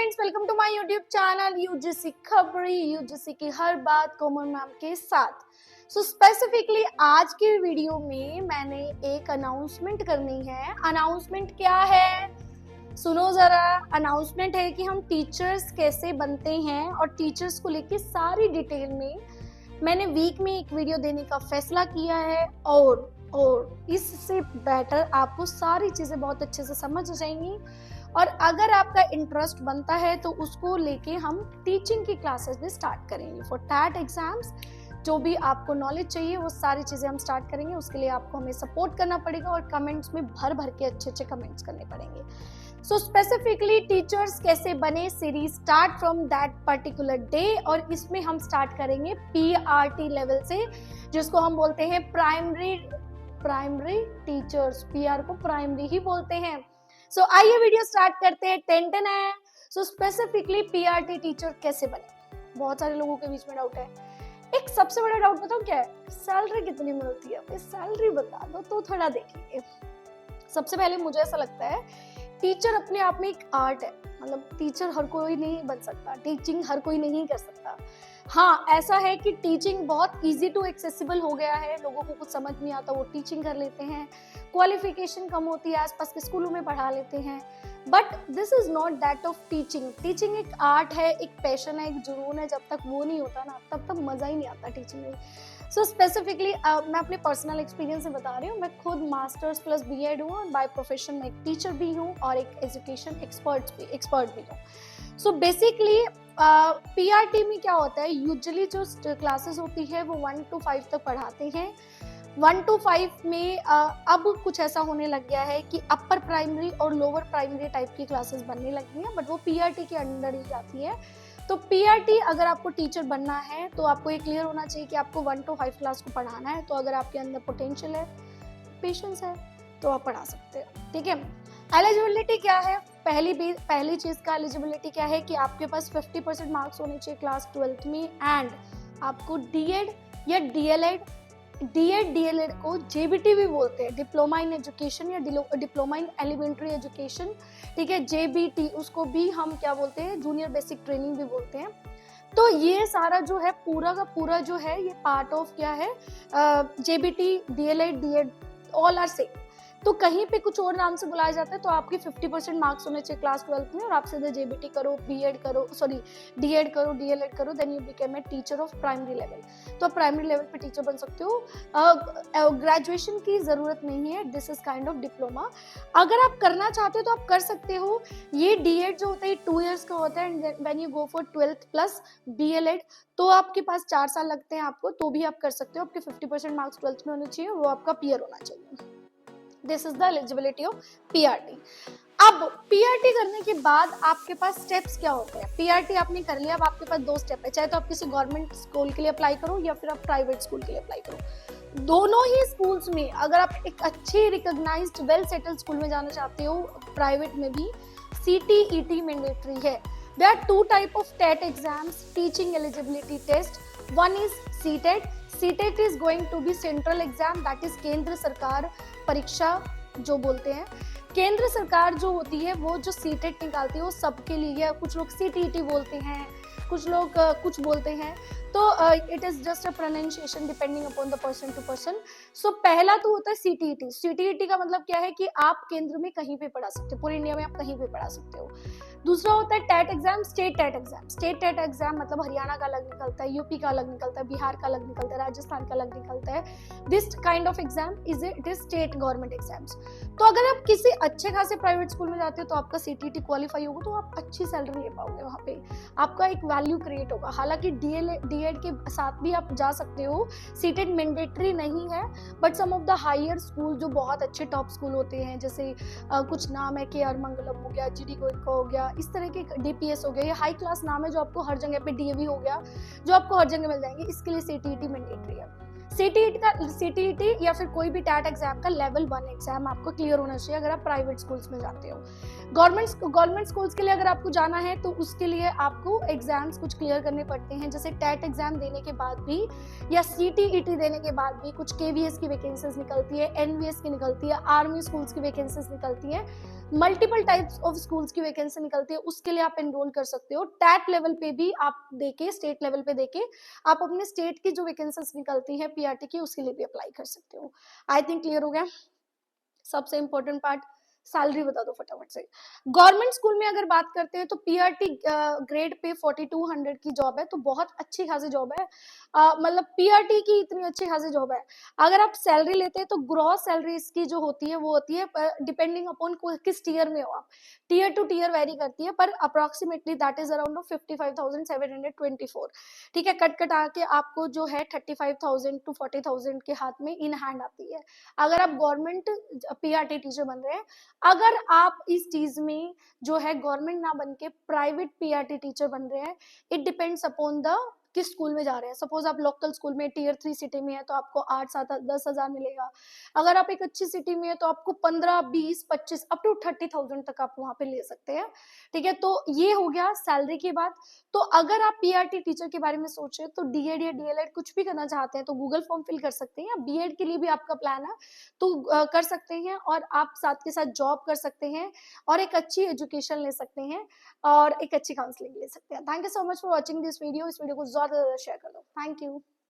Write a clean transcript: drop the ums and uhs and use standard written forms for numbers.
Friends, welcome to my YouTube channel UGC Khabri. UGC की हर बात कॉमन मैम के साथ। स्पेसिफिकली आज के वीडियो में मैंने एक अनाउंसमेंट करनी है। अनाउंसमेंट क्या है सुनो जरा। अनाउंसमेंट है कि हम टीचर्स कैसे बनते हैं और टीचर्स को लेके सारी डिटेल में मैंने वीक में एक वीडियो देने का फैसला किया है और इससे बेटर आपको सारी चीजें बहुत अच्छे से समझ जाएंगी। और अगर आपका इंटरेस्ट बनता है तो उसको लेके हम टीचिंग की क्लासेस भी स्टार्ट करेंगे फॉर टैट एग्जाम्स। जो भी आपको नॉलेज चाहिए वो सारी चीजें हम स्टार्ट करेंगे। उसके लिए आपको हमें सपोर्ट करना पड़ेगा और कमेंट्स में भर भर के अच्छे कमेंट्स करने पड़ेंगे। सो स्पेसिफिकली टीचर्स कैसे बने series start from that particular day, और इसमें हम स्टार्ट करेंगे पीआरटी लेवल से, जिसको हम बोलते हैं प्राइमरी टीचर्स। पीआर को प्राइमरी ही बोलते हैं। सो आइए वीडियो स्टार्ट करते हैं। टेंटन है। सो स्पेसिफिकली पीआरटी टीचर कैसे बने, बहुत सारे लोगों के बीच में डाउट है। एक सबसे बड़ा डाउट बताओ क्या है, सैलरी कितनी मिलती है? सैलरी बता दो तो थोड़ा देखेंगे। सबसे पहले मुझे ऐसा लगता है टीचर अपने आप में एक आर्ट है। मतलब टीचर हर कोई नहीं बन सकता, टीचिंग हर कोई नहीं कर सकता। हाँ, ऐसा है कि टीचिंग बहुत इजी टू एक्सेसिबल हो गया है। लोगों को कुछ समझ नहीं आता वो टीचिंग कर लेते हैं, क्वालिफिकेशन कम होती है, आसपास के स्कूलों में पढ़ा लेते हैं। But this is not that of teaching. Teaching एक आर्ट है, एक पैशन है, एक जुनून है। जब तक वो नहीं होता ना तब तक मजा ही नहीं आता टीचिंग में। सो स्पेसिफिकली मैं अपने पर्सनल एक्सपीरियंस से बता रही हूँ। मैं खुद मास्टर्स प्लस बीएड हूँ और बाय प्रोफेशन में एक टीचर भी हूँ और एक एजुकेशन एक्सपर्ट भी हूँ। सो बेसिकली पीआरटी में क्या होता है, यूजुअली जो क्लासेस होती है वो 1 to 5 तक पढ़ाते हैं। 1 to 5 में अब कुछ ऐसा होने लग गया है कि अपर प्राइमरी और लोअर प्राइमरी टाइप की क्लासेस बनने लगी हैं, बट वो पीआरटी के अंडर ही जाती है। तो पीआरटी अगर आपको टीचर बनना है तो आपको ये क्लियर होना चाहिए कि आपको 1 to 5 क्लास को पढ़ाना है। तो अगर आपके अंदर पोटेंशियल है, पेशेंस है, तो आप पढ़ा सकते हैं। ठीक है। एलिजिबिलिटी क्या है? पहली चीज का एलिजिबिलिटी क्या है कि आपके पास 50% मार्क्स होने चाहिए क्लास 12th में, एंड आपको डीएड या डीएलएड को जेबीटी भी बोलते हैं, डिप्लोमा इन एजुकेशन या डिप्लोमा इन एलिमेंट्री एजुकेशन। ठीक है, जेबीटी उसको भी हम क्या बोलते हैं, जूनियर बेसिक ट्रेनिंग भी बोलते हैं। तो ये सारा जो है पूरा का पूरा जो है ये पार्ट ऑफ क्या है, JBT, DElEd, DEd all are same. तो कहीं पे कुछ और नाम से बुलाया जाता है। तो आपके 50% मार्क्स होने चाहिए क्लास 12th में और आप सीधे जेबीटी करो, डीएड करो, डीएलएड करो, then you become a teacher of primary level. तो आप प्राइमरी लेवल पे टीचर बन सकते हो। ग्रेजुएशन की जरूरत नहीं है, this is kind of diploma. अगर आप करना चाहते हो तो आप कर सकते हो। ये डीएड जो होता है 2 years का होता है, and when you go for 12th plus DElEd तो आपके पास 4 साल लगते हैं आपको, तो भी आप कर सकते हो। आपके 50% मार्क्स 12th में होने चाहिए, वो आपका पीयर होना चाहिए। This is the eligibility of PRT. अब पीआरटी करने के बाद आपके पास स्टेप्स क्या होते हैं? पीआरटी आपने कर लिया, अब आपके पास 2 स्टेप है। चाहे तो आप किसी गवर्नमेंट स्कूल के लिए अप्लाई करो या फिर आप प्राइवेट स्कूल के लिए अप्लाई करो। दोनों ही स्कूल्स में अगर आप एक अच्छे रिकॉग्नाइज्ड वेल सेटल्ड स्कूल में जाना चाहते हो, प्राइवेट में भी सीटीईटी मैंडेटरी है। There are 2 type of TET exams, teaching eligibility test. One is CTET. CTET is going to be central exam, that is केंद्र सरकार परीक्षा जो बोलते हैं। केंद्र सरकार जो होती है वो जो सीटेट निकालती है वो सबके लिए है। कुछ लोग सीटीईटी बोलते हैं, कुछ लोग कुछ बोलते हैं। तो it is just a pronunciation depending upon the person to person. So पहला तो होता है सीटीईटी। सीटीईटी का मतलब क्या है कि आप केंद्र में कहीं पे पढ़ा सकते हो, पूरे इंडिया में आप कहीं पे पढ़ा सकते हो। दूसरा होता है TET exam, state TET exam. State TET exam मतलब हरियाणा का अलग निकलता है, यूपी का अलग निकलता है, बिहार का अलग निकलता है, राजस्थान का अलग निकलता है। This kind of exam it is state government exams. तो अगर आप किसी अच्छे खासे प्राइवेट स्कूल में जाते हो तो आपका सीटीईटी क्वालिफाई होगा तो आप अच्छी सैलरी ले पाओगे, वहाँ पे आपका एक वैल्यू क्रिएट होगा। हालांकि डीएड के साथ भी आप जा सकते हो, सीटेट मैंडेटरी नहीं है, but some of the higher school जो बहुत अच्छे टॉप स्कूल होते हैं, जैसे कुछ नाम है केआर मंगलम हो गया, जीडी गोयनका हो गया, इस तरह के डीपीएस हो गया, ये हाई क्लास नाम है जो आपको हर जगह पे, डीएवी हो गया जो आपको हर जगह मिल जाएंगे, इसके लिए सीटीईटी मैंडेटरी है। सीटीईटी या फिर कोई भी टैट एग्जाम का लेवल 1 एग्जाम आपको क्लियर होना चाहिए अगर आप प्राइवेट स्कूल्स में जाते हो। गवर्नमेंट स्कूल्स के लिए अगर आपको जाना है तो उसके लिए आपको एग्जाम्स कुछ क्लियर करने पड़ते हैं, जैसे टैट एग्जाम देने के बाद भी या सीटीईटी देने के बाद भी कुछ केवीएस की वैकेंसीज निकलती है, एनवीएस की निकलती है, आर्मी स्कूल्स की वैकेंसीज निकलती है, मल्टीपल टाइप्स ऑफ स्कूल्स की वैकेंसी निकलती है, उसके लिए आप एनरोल कर सकते हो। टैट लेवल पे भी आप देके, स्टेट लेवल पे देके आप अपने स्टेट की जो वैकेंसीज निकलती है पीआरटी की, उसके लिए भी अप्लाई कर सकते हो। आई थिंक क्लियर हो गया। सबसे इंपॉर्टेंट पार्ट, सैलरी बता दो फटाफट से। गवर्नमेंट स्कूल में अगर बात करते हैं तो पीआरटी ग्रेड पे 4200 की जॉब है, तो बहुत अच्छी खासी जॉब है। मतलब पीआरटी की इतनी अच्छी खासी जॉब है। अगर आप सैलरी लेते हैं तो ग्रॉस सैलरी इसकी जो होती है वो होती है डिपेंडिंग अपॉन किस टीयर में हो आप, टीयर टू टीयर वेरी करती है, पर अप्रोक्सीमेटली दैट इज अराउंड 55,724। ठीक है, कट कट आके आपको जो है 35,000 टू 40,000 के हाथ में इन हैंड आती है अगर आप गवर्नमेंट पीआरटी टीचर बन रहे हैं। अगर आप इस चीज में जो है गवर्नमेंट ना बन के प्राइवेट पीआरटी टीचर बन रहे हैं, इट डिपेंड्स अपॉन द किस स्कूल में जा रहे हैं। सपोज आप लोकल स्कूल में टीयर 3 सिटी में है तो आपको 8-7-10 हजार मिलेगा। अगर आप एक अच्छी सिटी में है तो आपको 15-20-25 अप टू 30,000 तक आप वहां पे ले सकते हैं। ठीक है, तो ये हो गया सैलरी की बात। तो अगर आप पीआरटी टीचर के बारे में सोचे तो डीएड या डीएलएड कुछ भी करना चाहते हैं तो गूगल फॉर्म फिल कर सकते हैं, या बीएड के लिए भी आपका प्लान है तो कर सकते हैं, और आप साथ के साथ जॉब कर सकते हैं और एक अच्छी एजुकेशन ले सकते हैं और एक अच्छी काउंसलिंग ले सकते हैं। Thank you so much for watching this video. इस वीडियो को ज्यादा से ज्यादा शेयर कर दो। Thank you.